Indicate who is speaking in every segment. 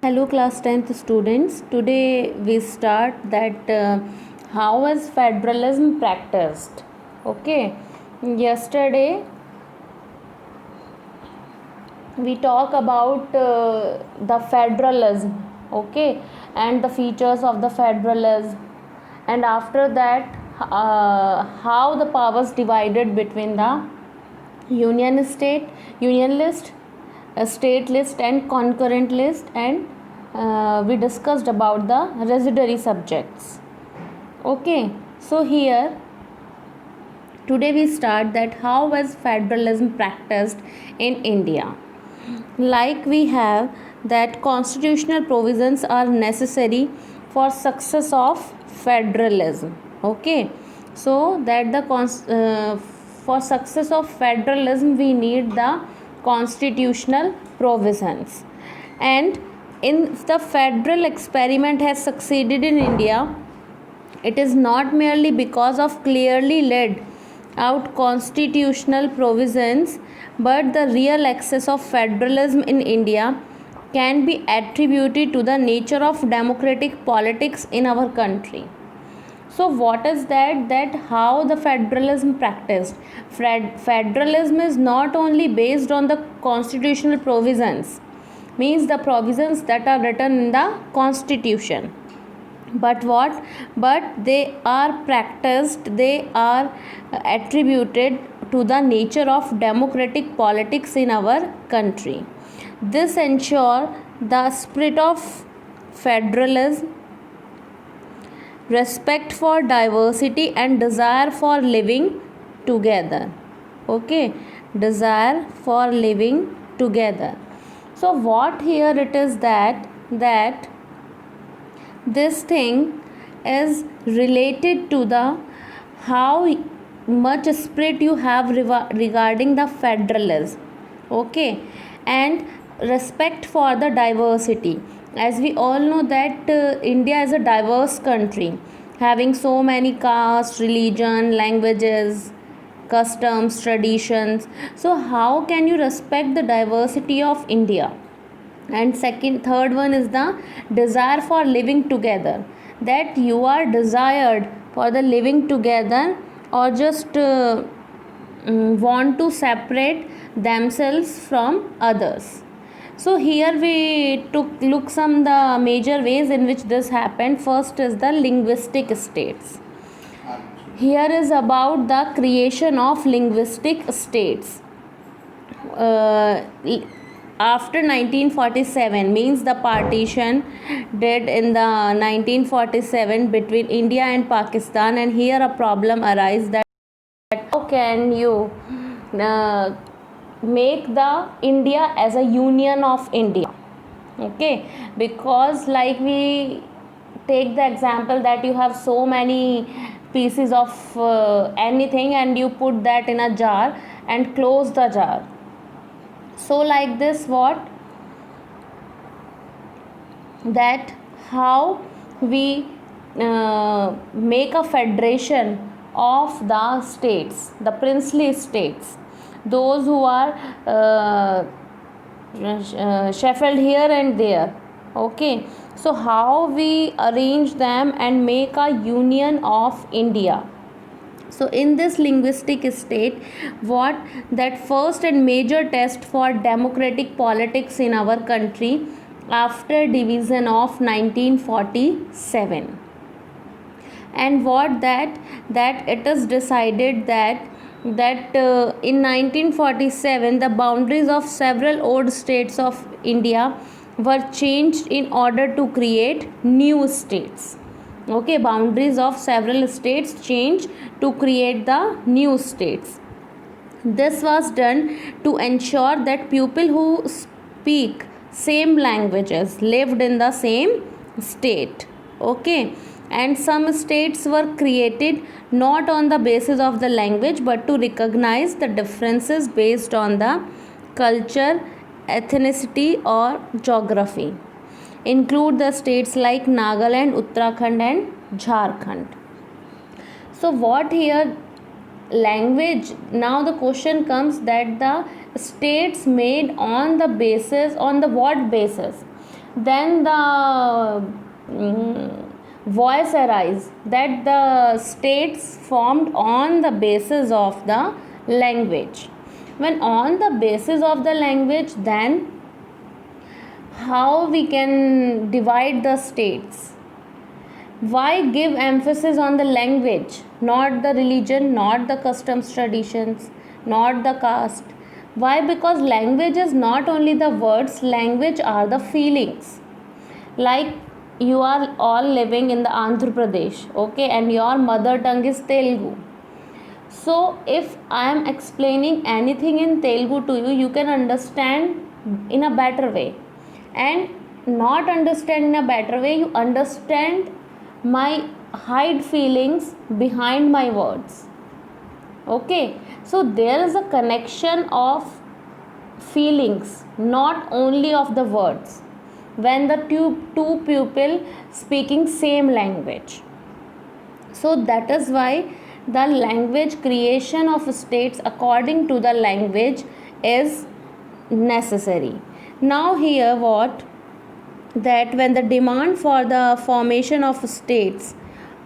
Speaker 1: Hello class 10th students. Today we start that how is federalism practiced. Okay. Yesterday we talk about the federalism, okay, and the features of the federalism, and after that how the powers divided between the union list, a state list and concurrent list, and we discussed about the residuary subjects. Okay, so here today we start that how was federalism practiced in India. Like we have that constitutional provisions are necessary for success of federalism. Okay, so that for success of federalism we need the constitutional provisions, and in the federal experiment has succeeded in India, it is not merely because of clearly laid out constitutional provisions, but the real excess of federalism in India can be attributed to the nature of democratic politics in our country. So what is that? That how the federalism practiced? Federalism is not only based on the constitutional provisions, means the provisions that are written in the constitution, but they are practiced, they are attributed to the nature of democratic politics in our country. This ensure the spirit of federalism, respect for diversity and desire for living together. Okay, desire for living together. So what here it is that this thing is related to the how much spirit you have regarding the federalism. Okay, and respect for the diversity, as we all know that India is a diverse country having so many castes, religion, languages, customs, traditions. So how can you respect the diversity of India? And third one is the desire for living together, that you are desired for the living together, or just want to separate themselves from others. So here we look some the major ways in which this happened. First is the linguistic states. Here is about the creation of linguistic states. After 1947, means the partition did in the 1947 between India and Pakistan, and here a problem arises that how can you make the India as a union of India. Okay, because like we take the example that you have so many pieces of anything and you put that in a jar and close the jar. So like this, what that how we make a federation of the states, the princely states, those who are shuffled here and there. Okay, so how we arrange them and make a union of India. So in this linguistic state, what that first and major test for democratic politics in our country after division of 1947, and what that it is decided that in 1947 the boundaries of several old states of India were changed in order to create new states. Okay, boundaries of several states changed to create the new states. This was done to ensure that people who speak same languages lived in the same state. Okay, and some states were created not on the basis of the language but to recognize the differences based on the culture, ethnicity, or geography. Include the states like Nagaland, Uttarakhand, and Jharkhand. So what here language, now the question comes that the states made on the basis, on the what basis? then the voice arise that the states formed on the basis of the language. When on the basis of the language, then how we can divide the states? Why give emphasis on the language, not the religion, not the customs, traditions, not the caste? Why? Because language is not only the words, language are the feelings. Like you are all living in the Andhra Pradesh, okay, and your mother tongue is Telugu. So if I am explaining anything in Telugu to you, you can understand in a better way. And not understand in a better way, you understand my hide feelings behind my words. Okay, so there is a connection of feelings, not only of the words, when the two people speaking same language. So that is why the language creation of states according to the language is necessary. Now here what, that when the demand for the formation of states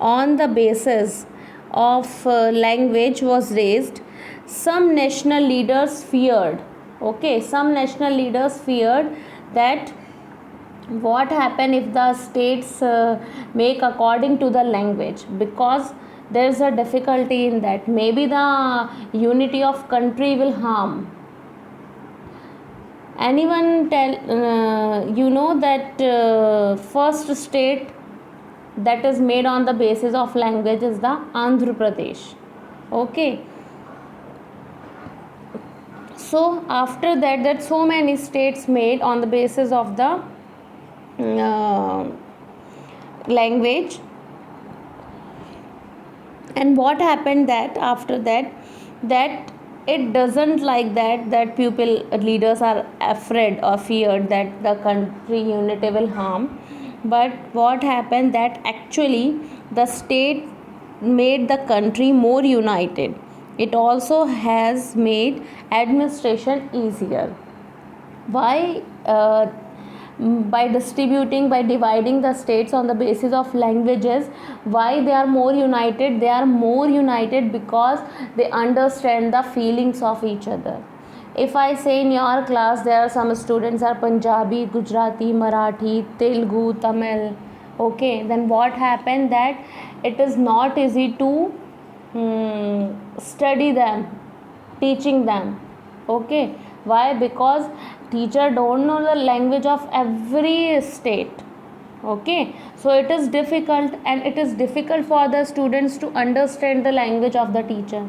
Speaker 1: on the basis of language was raised, some national leaders feared, okay, some national leaders feared that what happen if the states make according to the language, because there is a difficulty in that, maybe the unity of country will harm. Anyone tell you know that first state that is made on the basis of language is the Andhra Pradesh, okay. So after that so many states made on the basis of the language. And what happened that after that it doesn't like that pupil leaders are afraid or feared that the country unity will harm. But what happened that actually the state made the country more united. It also has made administration easier. Why? By distributing, by dividing the states on the basis of languages. Why they are more united? They are more united because they understand the feelings of each other. If I say in your class there are some students are Punjabi, Gujarati, Marathi, Telugu, Tamil, okay, then what happened that it is not easy to study them, teaching them, okay. Why? Because teacher don't know the language of every state, okay. So it is difficult, and it is difficult for the students to understand the language of the teacher.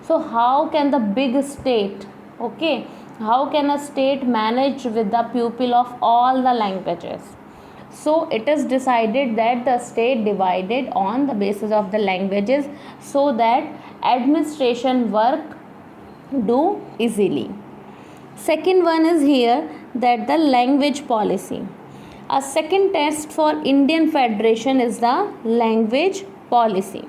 Speaker 1: So how can the big state, okay, how can a state manage with the pupil of all the languages? So it is decided that the state divided on the basis of the languages, so that administration work do easily. Second one is here, that the language policy. A second test for Indian Federation is the language policy.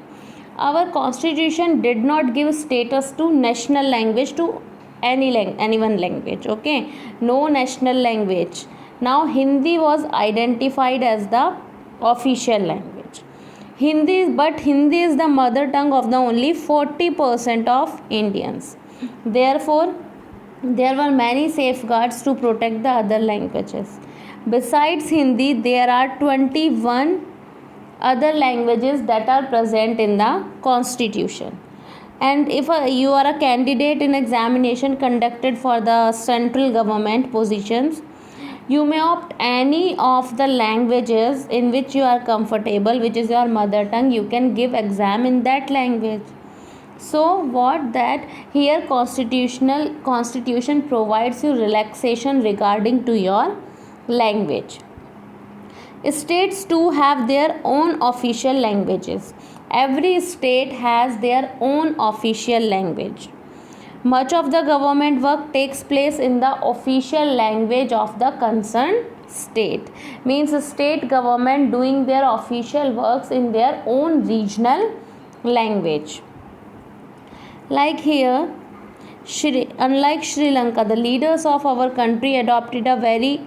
Speaker 1: Our constitution did not give status to national language to any one language, okay, no national language. Now Hindi was identified as the official language. Hindi is the mother tongue of the only 40% of Indians. Therefore there were many safeguards to protect the other languages. Besides Hindi, there are 21 other languages that are present in the constitution. And if you are a candidate in examination conducted for the central government positions, you may opt any of the languages in which you are comfortable, which is your mother tongue. You can give exam in that language. So what that here constitution provides you relaxation regarding to your language. States too have their own official languages. Every state has their own official language. Much of the government work takes place in the official language of the concerned state. Means state government doing their official works in their own regional language. Like here, unlike Sri Lanka, the leaders of our country adopted a very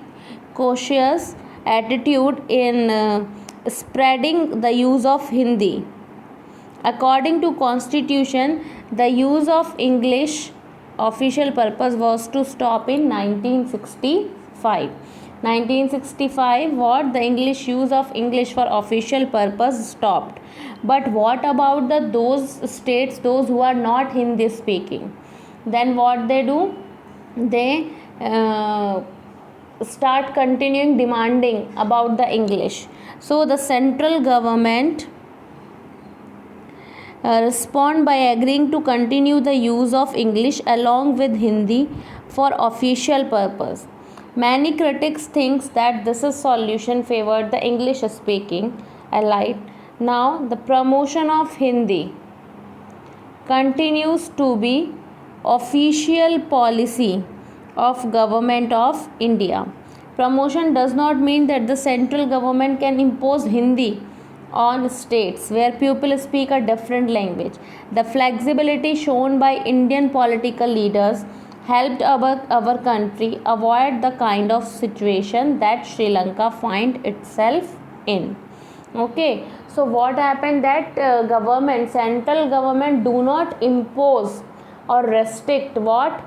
Speaker 1: cautious attitude in spreading the use of Hindi. According to Constitution, the use of English official purpose was to stop in 1965. 1965, what the English use of English for official purpose stopped. But what about those states, those who are not Hindi speaking? Then what they do? They start continuing demanding about the English. So the central government respond by agreeing to continue the use of English along with Hindi for official purpose. Many critics think that this is solution favored the English speaking elite. Now the promotion of Hindi continues to be official policy of government of India. Promotion does not mean that the central government can impose Hindi on states where people speak a different language. The flexibility shown by Indian political leaders helped our country avoid the kind of situation that Sri Lanka find itself in. Okay, so what happened that central government do not impose or restrict what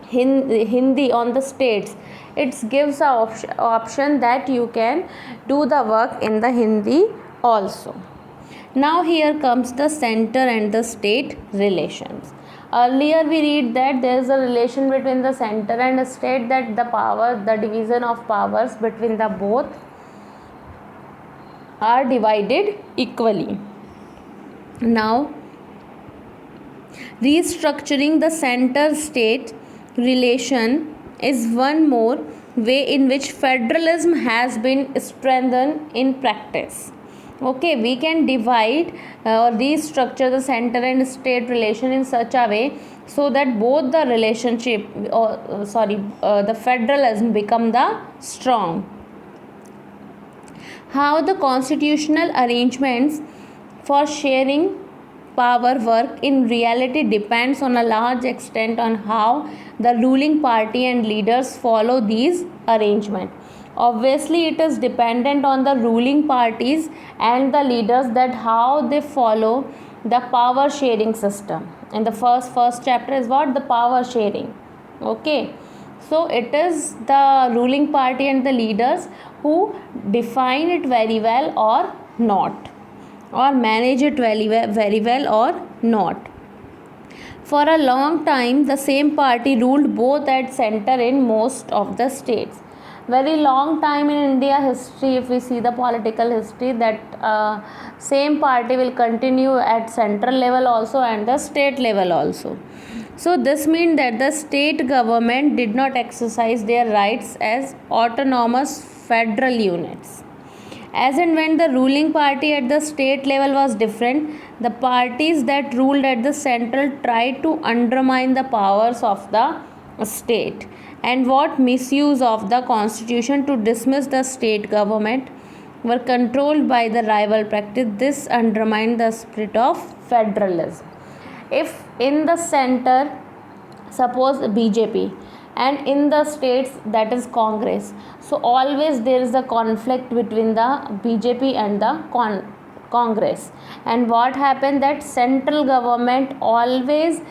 Speaker 1: Hindi on the states. It gives a option that you can do the work in the Hindi also. Now here comes the center and the state relations. Earlier we read that there is a relation between the center and the state, that the division of powers between the both are divided equally. Now restructuring the center state relation is one more way in which federalism has been strengthened in practice. Okay, we can divide or restructure the center and state relation in such a way so that both the relationship the federalism become the strong. How the constitutional arrangements for sharing power work in reality depends on a large extent on how the ruling party and leaders follow these arrangements. Obviously it is dependent on the ruling parties and the leaders that how they follow the power sharing system. And the first chapter is what? The power sharing. Okay, so it is the ruling party and the leaders who define it very well or not, or manage it very well or not. For a long time the same party ruled both at center in most of the states. Very long time in India history, if we see the political history, that same party will continue at central level also and the state level also. So this means that the state government did not exercise their rights as autonomous federal units. As and when the ruling party at the state level was different, the parties that ruled at the central tried to undermine the powers of the state, and what misuse of the constitution to dismiss the state government were controlled by the rival practice. This undermined the spirit of federalism. If in the center, suppose BJP, and in the states that is Congress, so always there is a conflict between the BJP and the Congress. And what happened that central government always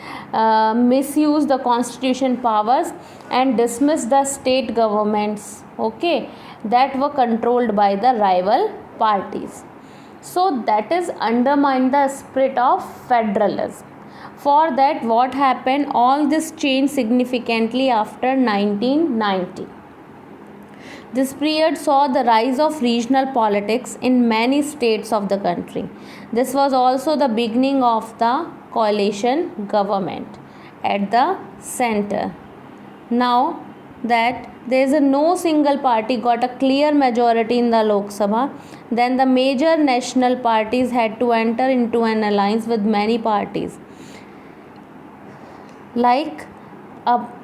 Speaker 1: misuse the constitution powers and dismiss the state governments, okay, that were controlled by the rival parties. So that is undermine the spirit of federalism. For that, what happened? All this changed significantly after 1990. This period saw the rise of regional politics in many states of the country. This was also the beginning of the coalition government at the center. Now that there is no single party got a clear majority in the Lok Sabha, then the major national parties had to enter into an alliance with many parties. Like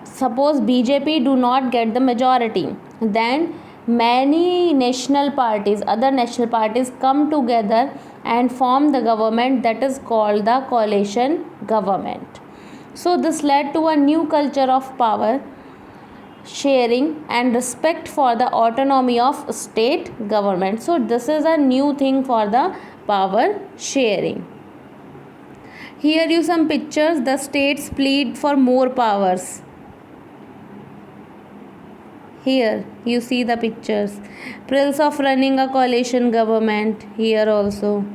Speaker 1: suppose BJP do not get the majority, then many national parties, other national parties come together and form the government that is called the coalition government. So this led to a new culture of power sharing and respect for the autonomy of state government. So this is a new thing for the power sharing. Here you some pictures. The states plead for more powers. Here you see the pictures. Prills of running a coalition government. Here also.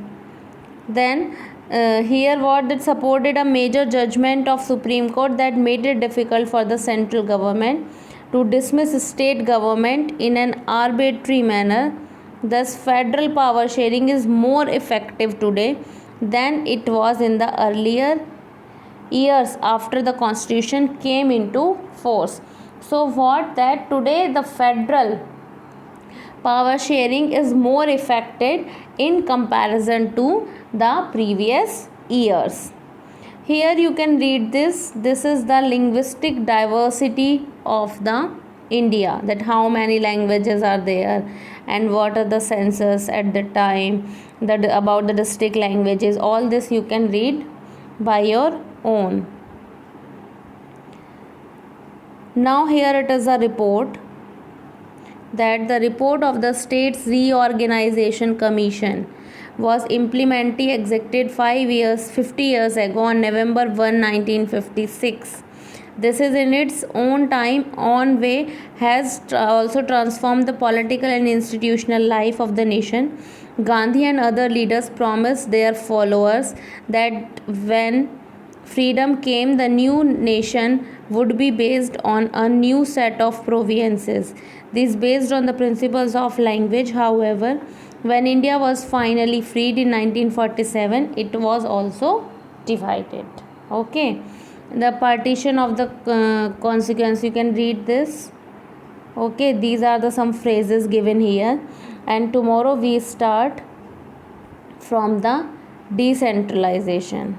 Speaker 1: Then here what that supported a major judgment of Supreme Court that made it difficult for the central government to dismiss state government in an arbitrary manner. Thus federal power sharing is more effective today than it was in the earlier years after the constitution came into force. So what that today the federal power sharing is more effective in comparison to the previous years. Here you can read this. This is the linguistic diversity of the India, that how many languages are there and what are the census at the time, that about the district languages. All this you can read by your own. Now here it is a report, that the report of the States Reorganization Commission was implemented executed 50 years ago on November 1, 1956. This is in its own time on way has also transformed the political and institutional life of the nation. Gandhi and other leaders promised their followers that when freedom came, the new nation would be based on a new set of provinces. These based on the principles of language. However, when India was finally freed in 1947, it was also divided. Okay, the partition of the consequence, you can read this. Okay, these are the some phrases given here, and tomorrow we start from the decentralization.